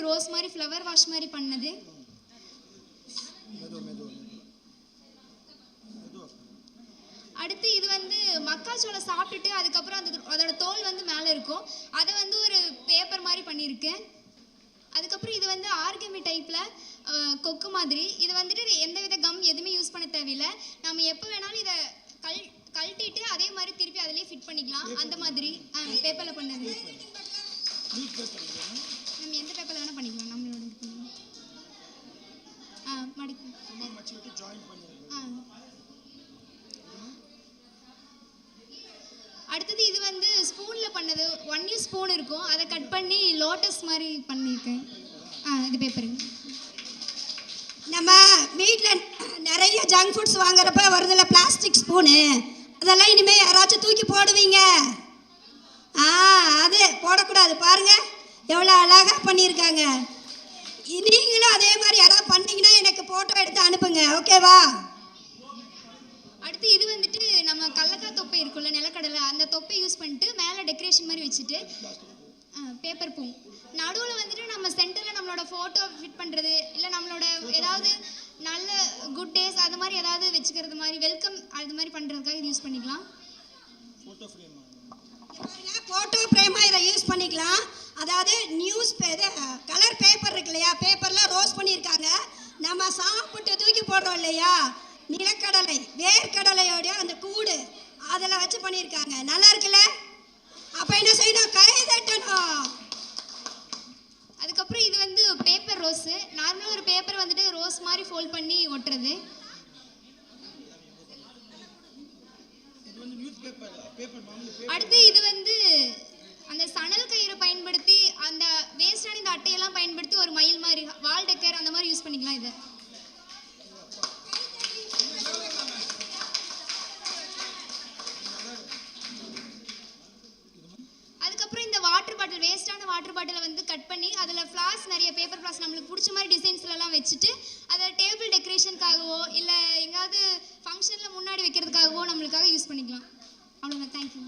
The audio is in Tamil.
ரோஸ் மாதிரி ஃப்ளவர் வாஷ் மாதிரி பண்ணது. அடுத்து இது வந்து மக்காச்சோளம் சாப்பிட்டுட்டு அதுக்கப்புறம் அதோட தோல் வந்து மேலே இருக்கும், அதை வந்து ஒரு பேப்பர் மாதிரி பண்ணியிருக்கேன். அதுக்கப்புறம் இது வந்து ஆர்கமி டைப்பில் கொக்கு மாதிரி. இது வந்துட்டு எந்த வித கம் எதுவுமே யூஸ் பண்ண தேவையில்லை. நம்ம எப்போ வேணாலும் இதை கழட்டிட்டு அதே மாதிரி திருப்பி அதிலே ஃபிட் பண்ணிக்கலாம். அந்த மாதிரி பேப்பரில் பண்ணது. நம்ம எந்த பேப்பரில் வேணால் பண்ணிக்கலாம். நம்மளோட மடிக்க அடுத்தது இது வந்து ஸ்பூனில் பண்ணது. 1 யூஸ் ஸ்பூன் இருக்கும், அதை கட் பண்ணி லோட்டஸ் மாதிரி பண்ணியிருக்கேன். இது பேப்பருங்க. நம்ம வீட்டில் நிறைய ஜங்க் ஃபுட்ஸ் வாங்குறப்ப வருதுல பிளாஸ்டிக் ஸ்பூனு, அதெல்லாம் இனிமேல் யாராச்சும் தூக்கி போடுவீங்க. அது போடக்கூடாது. பாருங்க எவ்வளோ அழகாக பண்ணியிருக்காங்க. நீங்களும் அதே மாதிரி யாராவது பண்ணீங்கன்னா எனக்கு ஃபோட்டோ எடுத்து அனுப்புங்க, ஓகேவா? அடுத்து இது வந்துட்டு நம்ம கடலக்காய் தொப்பை இருக்குல்ல, நிலக்கடலை, அந்த தொப்பை யூஸ் பண்ணிட்டு மேலே டெக்கரேஷன் மாதிரி வச்சுட்டு பேப்பர் பூ நடுவில் வந்துட்டு நம்ம சென்டரில் நம்மளோட ஃபோட்டோ ஃபிட் பண்ணுறது, இல்லை நம்மளோட ஏதாவது நல்ல குட் டேஸ் அது மாதிரி ஏதாவது வச்சுக்கிறது மாதிரி, வெல்கம் அது மாதிரி பண்ணுறதுக்காக இது யூஸ் பண்ணிக்கலாம். ஃபோட்டோ ஃப்ரேமாக இதை யூஸ் பண்ணிக்கலாம். அதாவது நியூஸ் கலர் பேப்பர் இருக்கு இல்லையா, பேப்பரில் ரோஸ் பண்ணியிருக்காங்க. நம்ம சாப்பிட்டு தூக்கி போடுறோம் இல்லையா, நிலக்கடலை வேர்க்கடலையோடைய அந்த கூடு அதில் வச்சு பண்ணியிருக்காங்க. நல்லா இருக்குல்ல? அப்போ என்ன செய்யணும்? கை தட்டணும். அதுக்கப்புறம் இது வந்து பேப்பர் ரோஸு. நார்மலாக ஒரு பேப்பர் வந்துட்டு ரோஸ் மாதிரி ஃபோல்ட் பண்ணி ஒட்டுறது. அடுத்து இது வந்து அந்த சணல் கயிறை பயன்படுத்தி அந்த வேஸ்டான இந்த அட்டையெல்லாம் பயன்படுத்தி ஒரு மயில் மாதிரி வால் டெக்கர் அந்த மாதிரி யூஸ் பண்ணிக்கலாம். இதை அதுக்கப்புறம் இந்த வாட்டர் பாட்டில், வேஸ்டான வாட்டர் பாட்டிலை வந்து கட் பண்ணி அதில் ஃப்ளார்ஸ், நிறைய பேப்பர் ஃப்ளார்ஸ் நம்மளுக்கு பிடிச்ச மாதிரி டிசைன்ஸ்லாம் வச்சுட்டு அதை டேபிள் டெக்கரேஷனுக்காகவோ இல்லை எங்காவது ஃபங்க்ஷனில் முன்னாடி வைக்கிறதுக்காகவோ நம்மளுக்காக யூஸ் பண்ணிக்கலாம். அவ்வளோதான். தேங்க்யூ.